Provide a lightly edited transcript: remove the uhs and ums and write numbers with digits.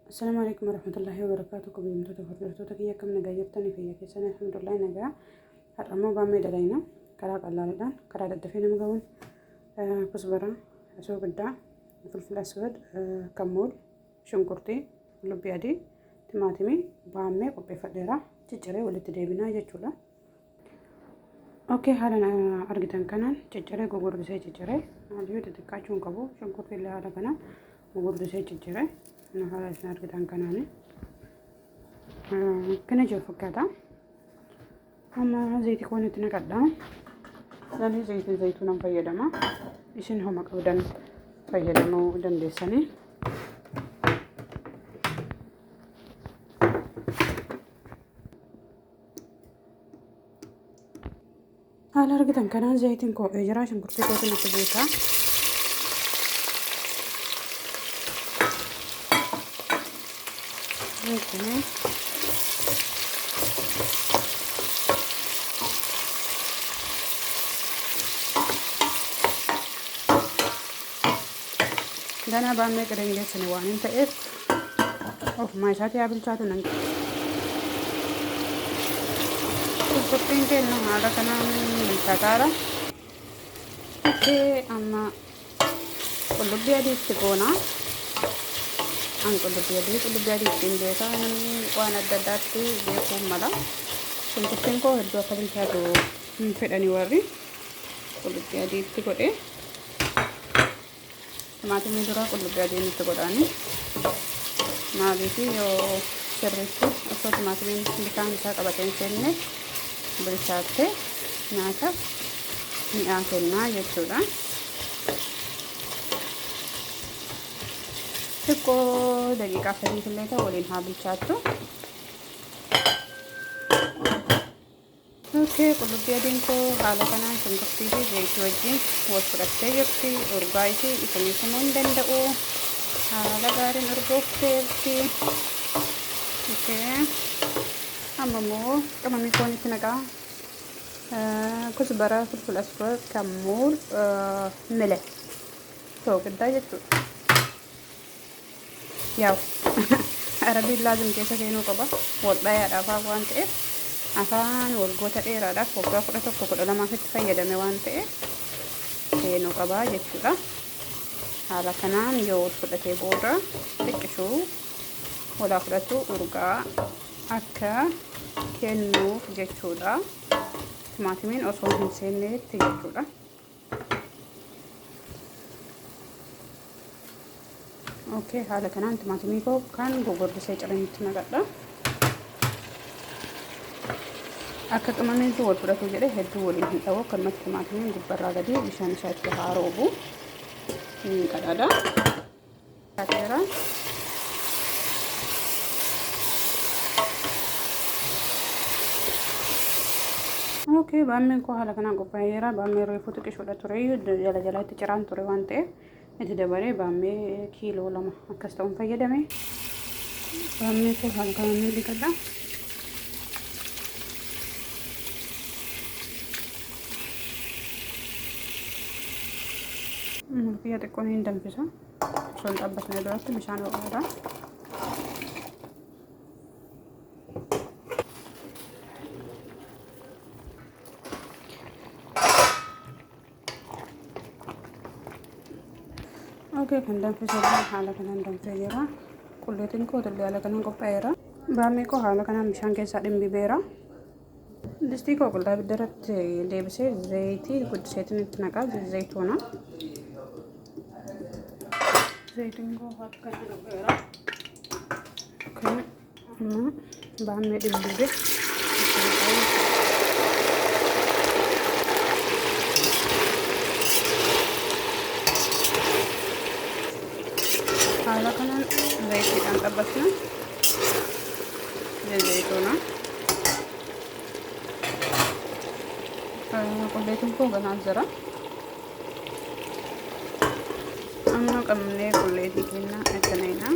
السلام عليكم ورحمة الله وبركاته. كبيرة تفضلتوا تكيا كم نجايبتني في كيسان الحمد لله نجا الرمو بعمل دلينا كراك الله لدان كراك الدفين مجون كزبرة سوق الدع فلفل أسود كمون شنكرتي لبيادي تماتمي بعمل قبي فديرة تجري ولا تديبنا جتولا اوكي حالا ارغتان كانان تجري غوغور بسي تجري اليو تتكاچون كبو شنكرتي اللي هذا كانان غوغور بسي تجري أنا خلاص نرجع كناني كنا جو فكاتا أما زيت يكون تنقدام لأن زيتون فيدما إيشين هم أودن فيدما ودن دسني على رجع كنان زيتين كو إجرا عشان كرتي كو تنقديكا Okay. Dana بعمل كرنجة سنوان انت ايه اوف ما شاتي قبل شاتو ننك الكوبين كيلو هذا كنا من سكارة اوكي اما كل بيادي تكونا كل بيادي تنديكا وانا دداتي بيكون ملا كنت تنكو هدو قبل شاتو فداني وري كل بيادي تكوئي Matemi dura kullu biadeen itti godhani maaliifi yoo sirriitti osoo timaatimiin bishaan isaa qabateen seenne bilchaatte nyaata mi'aa kennaa jechuudha. Xiqqoo daqiiqaa 3 illee ta'u waliin haa bilchaattu. Okay, kullu biadeen koo haala kanaan shunkurtii fi zayitii wajjin wal fudhattee jirti. Urgaa'iti isanii kumuu hin danda'u. Haala gaariin urgoofteerti. Okay. Amma immoo qamamii foon itti naqaa. Kuzbara fulful aswad kammuun mile. Soogiddaa jechuudha. Yaa'u arabiin laazim keessa seenuu qaba. Wal dhayaadhaaf waan ta'eef. Afaan waggoota dheeraadhaaf waggaa 11-12 itti fayyadame waan ta'eef seenuu qabaa jechuudha. Haala kanaan yoo fudhatee booda xiqqishuu walaa fudhatu urgaa akka kennuuf jechuudha. Timaatimiin osoo hin seenneetti jechuudha. Okay, haala kanaan timaatimii koo kan goggorsee ciranitti naqadha. Akka qamamiintu wal fudhatu jedhee hedduu waliin hin ta'u akkanumatti timaatimiin gubbarraa gadi bishaan isaa itti haaroobu qadaada. Kaateera. Okay, baammeen koo haala kanaan qophaa'eera. Baammeen reefuu xiqqishoodha ture jala jalatti ciraan ture waan ta'eef itti dabalee baammee kiiloo 2 akkas ta'uun fayyadame. Baammee koo haala kanaan dhiqadha. Mulkiya xiqqoon hin danfisa. Osoo hin dhaabbatne duratti bishaan ho'aadha. Okay, kan danfisa haala kanaan danfee jira. Qulleetiin koo illee haala kanaan qophaa'eera. Baammee koo haala kanaan bishaan keessaa dhimbibeera. Distii koo qullaa ibiddarratti deebisee zayitii guddiseetiin itti naqaa zayituuna. Zayituun koo akka dhugeera. Kan amma baammee dhimbibe. Haala kanaan zayitiidhaan qabbasna. Zayituuna. Qulleetiin koo ganaa jira. Amma qabnee qulleetii kennaa akkanayna.